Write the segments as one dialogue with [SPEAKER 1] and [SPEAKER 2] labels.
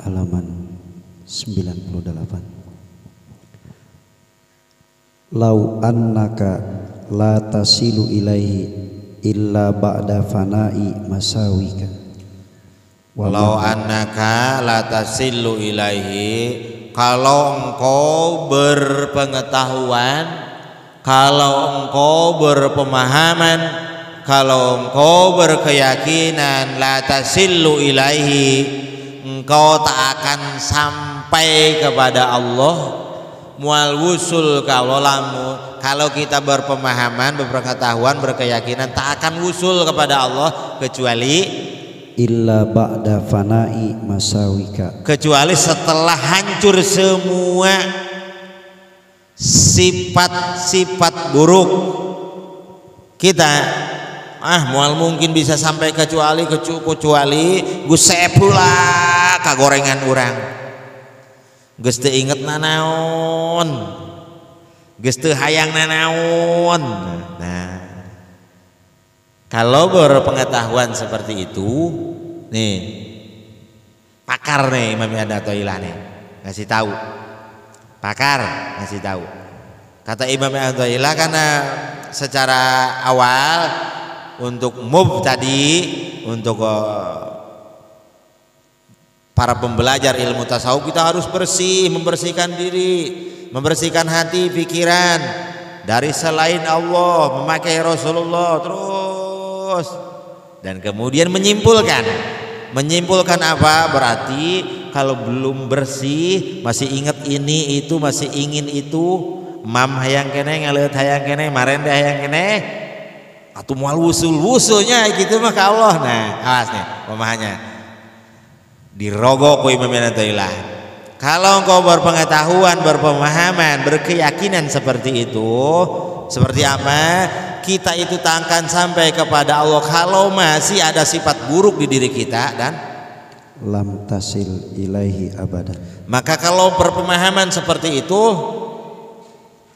[SPEAKER 1] halaman 98. Lau annaka la tasilu ilaihi illa ba'da fana'i masawika.
[SPEAKER 2] Lau annaka la tasilu ilaihi, kalau engkau berpengetahuan, kalau engkau berpemahaman, kalau engkau berkeyakinan, la tasilu ilaihi, engkau tak akan sampai kepada Allah. Mual wusul kalau kita berpemahaman, berpengetahuan, berkeyakinan, tak akan wusul kepada Allah kecuali
[SPEAKER 1] illa ba'da fana'i masawika,
[SPEAKER 2] kecuali setelah hancur semua sifat-sifat buruk kita. Mual mungkin bisa sampai kecuali gusepula kagorengan orang, geus teu inget nanaon, geus teu hayang nanaon. Nah, kalau berpengetahuan seperti itu, nih pakar nih Imam At-Thailiyah nih ngasih tahu, pakar ngasih tahu. Kata Imam At-Thailiyah, karena secara awal untuk untuk para pembelajar ilmu tasawuf, kita harus bersih, membersihkan diri, membersihkan hati, pikiran dari selain Allah, memakai Rasulullah terus, dan kemudian menyimpulkan apa? Berarti kalau belum bersih, masih ingat ini itu, masih ingin itu, mam hayang kene, ngaleut hayang kene, marende hayang kene, atau mual wusul-wusulnya gitu mah ke Allah. Nah, awas nih pemahamannya dirogok ku Imam At-Thailiyah. Kalau engkau berpengetahuan, berpemahaman, berkeyakinan seperti itu, seperti apa? Kita itu tak akan sampai kepada Allah kalau masih ada sifat buruk di diri kita, dan
[SPEAKER 1] lam tasil ilaihi abadan.
[SPEAKER 2] Maka kalau berpemahaman seperti itu,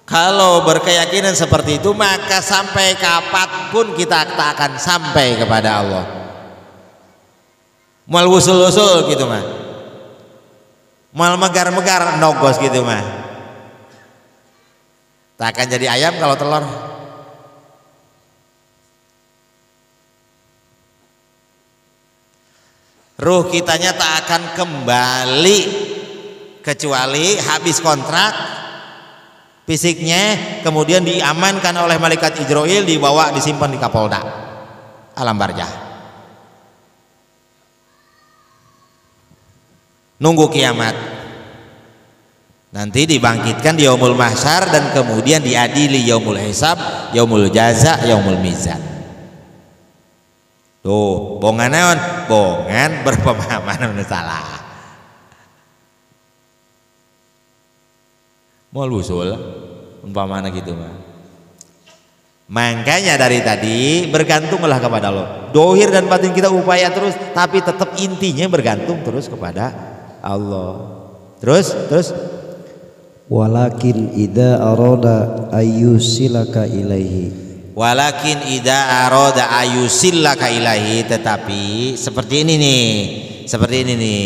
[SPEAKER 2] kalau berkeyakinan seperti itu, maka sampai kapanpun kita tak akan sampai kepada Allah. Mal wusul-wusul gitu mah, mal megar-megar nogos gitu mah, tak akan jadi ayam kalau telur. Ruh kitanya tak akan kembali kecuali habis kontrak fisiknya, kemudian diamankan oleh malaikat Ijroil, dibawa disimpan di Kapolda alam barzah, nunggu kiamat, nanti dibangkitkan di yaumul mahsyar, dan kemudian diadili yaumul hisab, yaumul jaza, yaumul mizan. Tuh bongan naon? Bongan berpemahaman salah. Mau usul umpamana gitu mah. Makanya dari tadi bergantunglah kepada Allah. Dohir dan batin kita upaya terus, tapi tetap intinya bergantung terus kepada Allah. Terus
[SPEAKER 1] walakin idza arada ayyusilaka ilaihi,
[SPEAKER 2] walakin idza arada ayyusilaka ilaihi, tetapi seperti ini nih,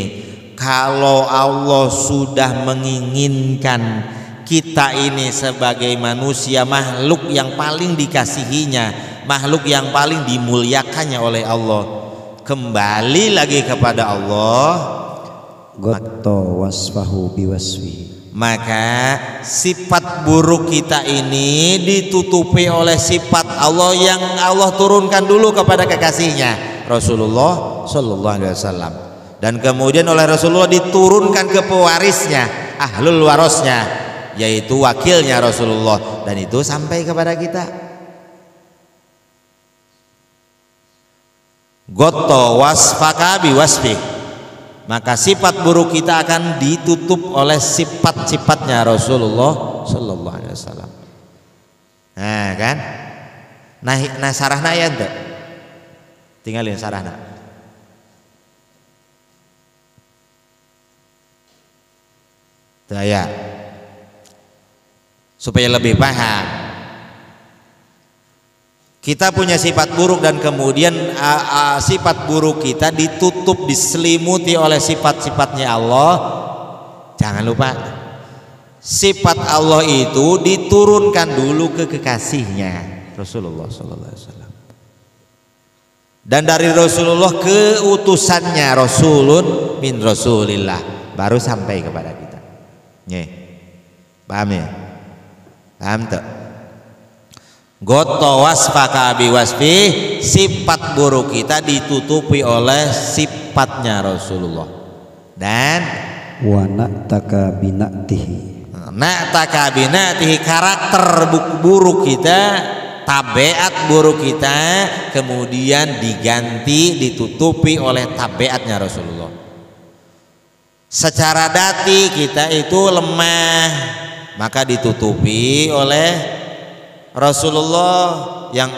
[SPEAKER 2] kalau Allah sudah menginginkan kita ini sebagai manusia, makhluk yang paling dikasihinya, makhluk yang paling dimuliakannya oleh Allah, kembali lagi kepada Allah,
[SPEAKER 1] gotto wasfahu biwasfi,
[SPEAKER 2] maka sifat buruk kita ini ditutupi oleh sifat Allah yang Allah turunkan dulu kepada kekasihnya Rasulullah Sallallahu Alaihi Wasallam, dan kemudian oleh Rasulullah diturunkan ke pewarisnya, ahlul warosnya, yaitu wakilnya Rasulullah, dan itu sampai kepada kita. Gotto wasfaka biwasfi, maka sifat buruk kita akan ditutup oleh sifat-sifatnya Rasulullah Sallallahu Alaihi Wasallam. Nah kan, nah sarahna ya ente, tinggalin sarahna. Daya supaya lebih paham, Kita punya sifat buruk dan kemudian sifat buruk kita ditutup, diselimuti oleh sifat-sifatnya Allah. Jangan lupa, sifat Allah itu diturunkan dulu ke kekasihnya Rasulullah sallallahu alaihi wasallam. Dan dari Rasulullah ke utusannya, Rasulun min Rasulillah, baru sampai kepada kita. Nih, paham ya? Paham tak? Goto wasfaka bi wasfi, sifat buruk kita ditutupi oleh sifatnya Rasulullah. Dan
[SPEAKER 1] wa na'taka bina'tihi,
[SPEAKER 2] na'taka bina'tihi, karakter buruk kita, tabiat buruk kita kemudian diganti, ditutupi oleh tabiatnya Rasulullah. Secara dati kita itu lemah, maka ditutupi oleh Rasulullah, yang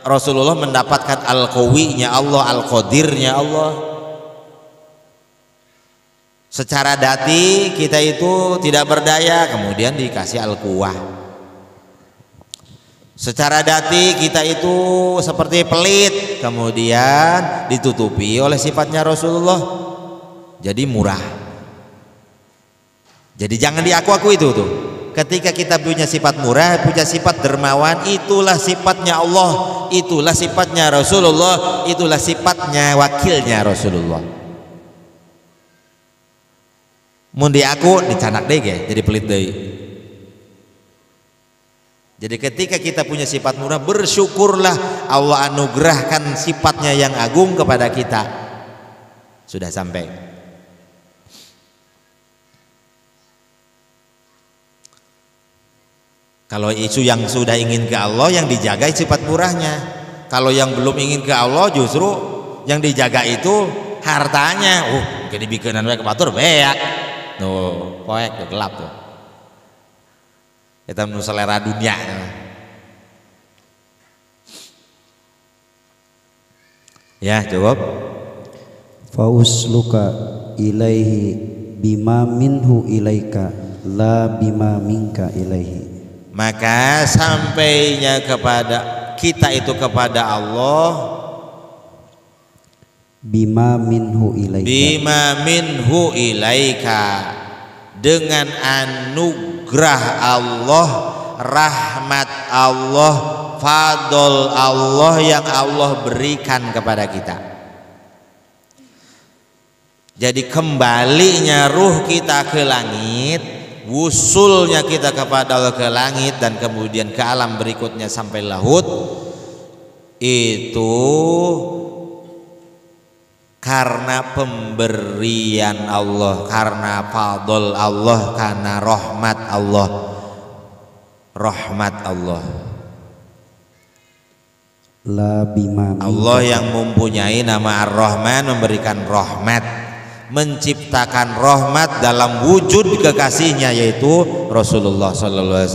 [SPEAKER 2] Rasulullah mendapatkan al-qawinya Allah, al-qadirnya Allah. Secara dati kita itu tidak berdaya, kemudian dikasih al-quwah. Secara dati kita itu seperti pelit, kemudian ditutupi oleh sifatnya Rasulullah, jadi murah. Jadi jangan diaku-aku itu tuh. Ketika kita punya sifat murah, punya sifat dermawan, itulah sifatnya Allah, itulah sifatnya Rasulullah, itulah sifatnya wakilnya Rasulullah. Mun diaku dicanak deh, jadi pelit deh. Jadi ketika kita punya sifat murah, bersyukurlah Allah anugerahkan sifatnya yang agung kepada kita. Sudah sampai. Kalau isu yang sudah ingin ke Allah, yang dijaga sifat murahnya. Kalau yang belum ingin ke Allah, justru yang dijaga itu hartanya. Jadi bikinan wae kebatur beak. Tuh, poek tuh gelap tuh. Kita menurut selera dunia. Ya, jawab.
[SPEAKER 1] fausluka ilaihi bima minhu ilaika la bima minka ilaihi.
[SPEAKER 2] Maka sampainya kepada kita itu kepada Allah,
[SPEAKER 1] bima minhu ilaika,
[SPEAKER 2] bima minhu ilaika, dengan anugerah Allah, rahmat Allah, fadl Allah yang Allah berikan kepada kita. Jadi kembalinya ruh kita ke langit, wusulnya kita kepada Allah ke langit, dan kemudian ke alam berikutnya sampai laut, itu karena pemberian Allah, karena fadl Allah, karena rahmat Allah. Rahmat Allah,
[SPEAKER 1] la bima minka.
[SPEAKER 2] Allah yang mempunyai nama Ar-Rahman memberikan rahmat, menciptakan rahmat dalam wujud kekasihnya yaitu Rasulullah SAW,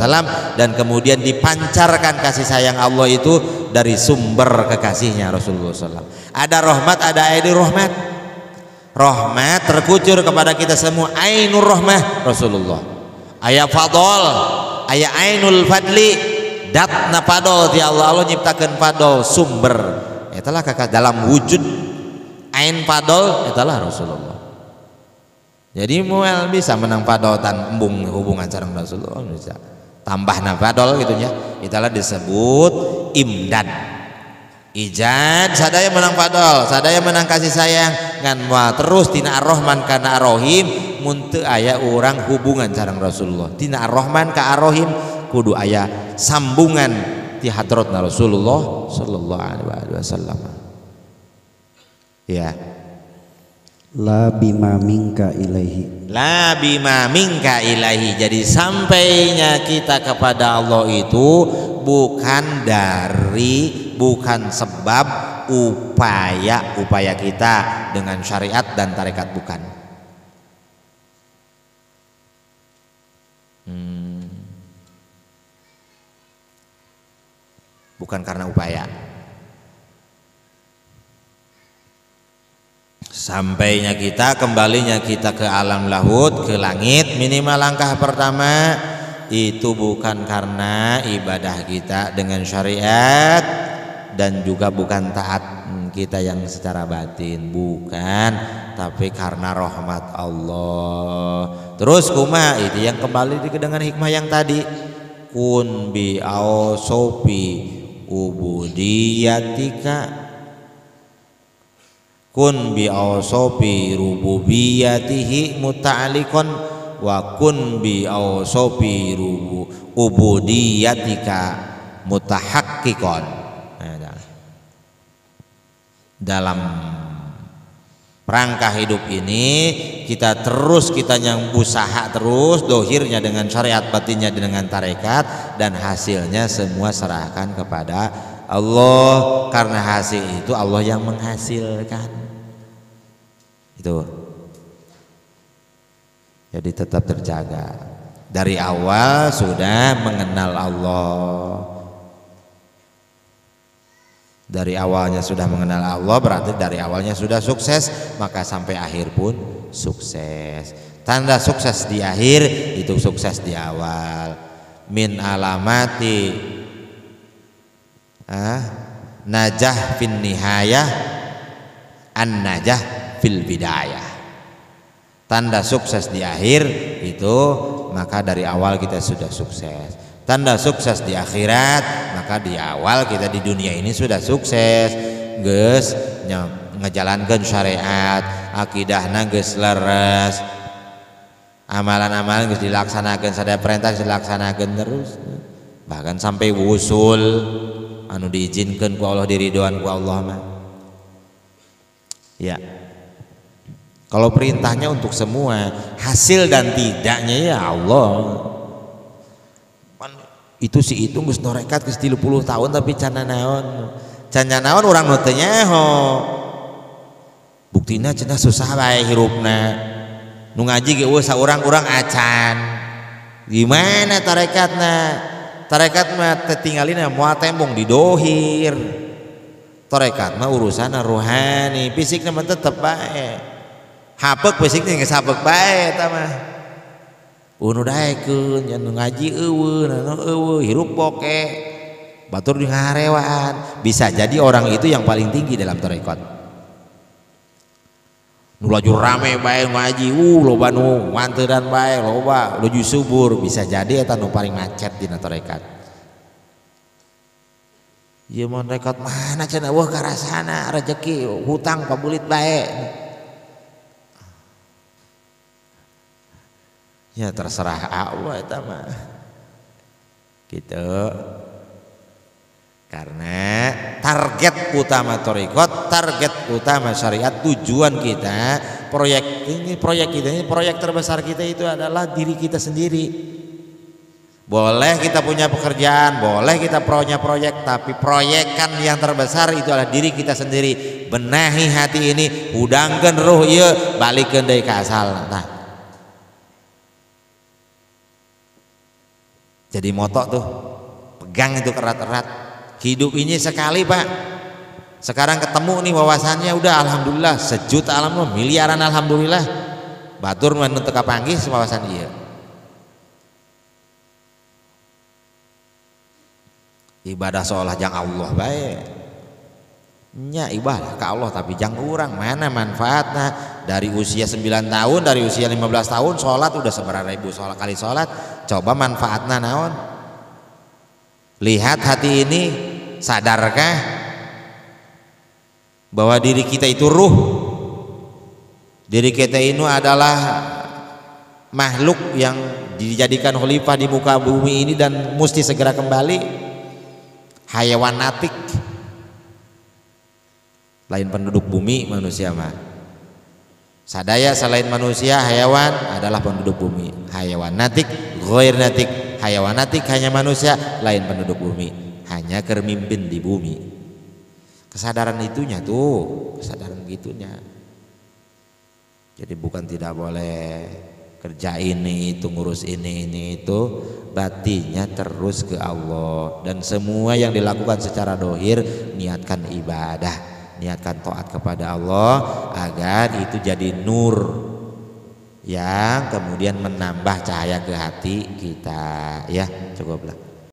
[SPEAKER 2] dan kemudian dipancarkan kasih sayang Allah itu dari sumber kekasihnya Rasulullah SAW. Ada rahmat, ada aidi rahmat. Rahmat terkucur kepada kita semua, ainur rahmah Rasulullah. Ayat fadol, ayat ainul fadli, datna fadol ti Allah. Allah nyiptakan fadol sumber. Itulah kakak dalam wujud ain fadol, itulah Rasulullah. Jadi mual bisa menang padotan embung hubungan sareng Rasulullah, bisa tambah nafadol gitu ya. Itulah disebut imdad. Ijad sadaya menang padol, sadaya menang kasih sayang ngan wa terus tina Ar-Rahman kana Ar-Rahim, mun teu aya urang hubungan sareng Rasulullah. Tina Ar-Rahman ka Ar-Rahim kudu aya sambungan ti hadratna Rasulullah sallallahu alaihi wasallam. Ya.
[SPEAKER 1] La bima minka ilaihi,
[SPEAKER 2] La bima minka ilaihi. Jadi sampainya kita kepada Allah itu bukan sebab upaya kita dengan syariat dan tarekat, bukan. Bukan karena upaya. Sampainya kita, kembalinya kita ke alam lahut, ke langit, minimal langkah pertama itu bukan karena ibadah kita dengan syariat, dan juga bukan taat kita yang secara batin, bukan, tapi karena rahmat Allah. Terus kumaha itu yang kembali dengan hikmah yang tadi, kun bi ausofi ubudiyatika, kun bi ausofi rububiyatihi muta'alliqan wa kun bi ausofi ubudiyatika mutahaqqiqan. Dalam rangka hidup ini kita yang usaha terus dohirnya dengan syariat, batinnya dengan tarekat, dan hasilnya semua serahkan kepada Allah, karena hasil itu Allah yang menghasilkan. Itu jadi tetap terjaga dari awal sudah mengenal Allah. Dari awalnya sudah mengenal Allah berarti dari awalnya sudah sukses, maka sampai akhir pun sukses. Tanda sukses di akhir itu sukses di awal. Min alamati najah fin nihayah an najah fil bidayah. Tanda sukses di akhir itu maka dari awal kita sudah sukses. Tanda sukses di akhirat maka di awal kita di dunia ini sudah sukses, geus ngejalankan syariat, akidahna geus leres, amalan-amalan geus dilaksanakan, sadaya perintah dilaksanakan terus, bahkan sampai wusul anu diizinkan ku Allah, diridhoan ku Allah mah. Ya. Kalau perintahnya untuk semua, hasil dan tidaknya ya Allah. Itu si itu geus norekat geus 30 tahun tapi can naon urang nu teu nyaho, buktina cenah susah bae hirupna, nu ngaji ge saurang-urang acan, gimana tarekatna? Tarekat mah tinggalina moal tembong di dohir, tarekat mah urusan rohani, fisikna mah tetep bae, hapek fisikna geus hapek bae eta mah. Unu daekeun nya ngaji eueuh hirup poke batur di ngarewan. Bisa jadi orang itu yang paling tinggi dalam tarekat. Nu laju rame bae ngaji, loba nu manteuran bae, loba laju subur, bisa jadi eta nu paling macet dina tarekat. Ieu mah tarekat mana cenah weuh karasana rezeki hutang pabulit bae. Ya terserah Allah eta mah gitu. Karena target utama thariqat, target utama syariat, tujuan kita, proyek kita ini, proyek terbesar kita itu adalah diri kita sendiri. Boleh kita punya pekerjaan, boleh kita punya proyek, tapi proyekan yang terbesar itu adalah diri kita sendiri. Benahi hati ini, hudangkeun ruh ieu, balikeun deui ka asalna. Nah, jadi moto tuh, pegang itu erat-erat. Hidup ini sekali Pak. Sekarang ketemu nih wawasannya, udah alhamdulillah, sejuta alhamdulillah, miliaran alhamdulillah. Batur nu teu kapanggih wawasan ieu. Ibadah seolah jang Allah bae. Nya ibadah ka Allah tapi jang urang, mana manfaatna? Dari usia 9 tahun, dari usia 15 tahun sholat udah seberapa ribu kali sholat, coba manfaatna naon? Lihat hati ini, sadarkah bahwa diri kita itu ruh, diri kita ini adalah makhluk yang dijadikan khalifah di muka bumi ini dan mesti segera kembali, hayawan natik, lain penduduk bumi manusia mah. Sadaya selain manusia, hayawan adalah penduduk bumi. Hayawan natik, ghair natik. Hayawan natik hanya manusia, lain penduduk bumi. Hanya kermimpin di bumi. Kesadaran itunya tuh, kesadaran gitunya. Jadi bukan tidak boleh kerja ini itu, ngurus ini itu, batinya terus ke Allah. Dan semua yang dilakukan secara dohir, niatkan ibadah, niatkan taat kepada Allah agar itu jadi nur yang kemudian menambah cahaya ke hati kita, ya. Cukup lah.